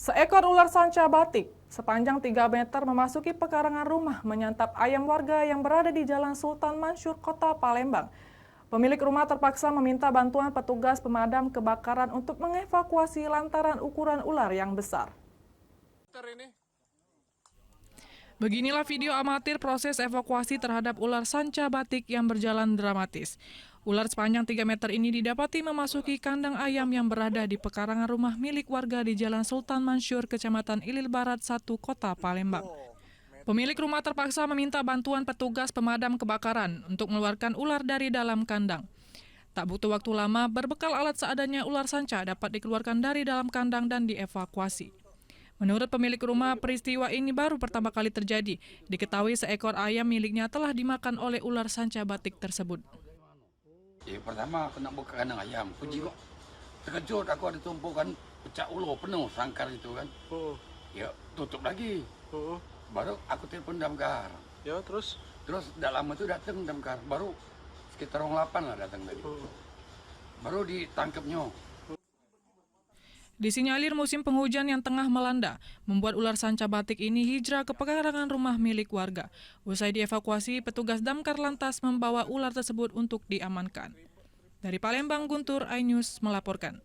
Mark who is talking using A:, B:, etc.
A: Seekor ular sanca batik sepanjang 3 meter memasuki pekarangan rumah menyantap ayam warga yang berada di Jalan Sultan Mansur, Kota Palembang. Pemilik rumah terpaksa meminta bantuan petugas pemadam kebakaran untuk mengevakuasi lantaran ukuran ular yang besar. Beginilah video amatir proses evakuasi terhadap ular sanca batik yang berjalan dramatis. Ular sepanjang 3 meter ini didapati memasuki kandang ayam yang berada di pekarangan rumah milik warga di Jalan Sultan Mansur, Kecamatan Ilil Barat 1, Kota Palembang. Pemilik rumah terpaksa meminta bantuan petugas pemadam kebakaran untuk mengeluarkan ular dari dalam kandang. Tak butuh waktu lama, berbekal alat seadanya ular sanca dapat dikeluarkan dari dalam kandang dan dievakuasi. Menurut pemilik rumah, peristiwa ini baru pertama kali terjadi. Diketahui seekor ayam miliknya telah dimakan oleh ular sanca batik tersebut.
B: Pertama aku nak buka kandang ayam, kunci kok terkejut, aku ada tumpukan pecah ular penuh sangkar itu kan. Ya tutup lagi. Baru aku telepon damkar.
C: Ya terus
B: tidak lama itu datang damkar, baru sekitar 8 lah datang tadi. Baru ditangkapnya.
A: Disinyalir musim penghujan yang tengah melanda membuat ular sanca batik ini hijrah ke pekarangan rumah milik warga. Usai dievakuasi, petugas damkar lantas membawa ular tersebut untuk diamankan. Dari Palembang, Guntur, iNews melaporkan.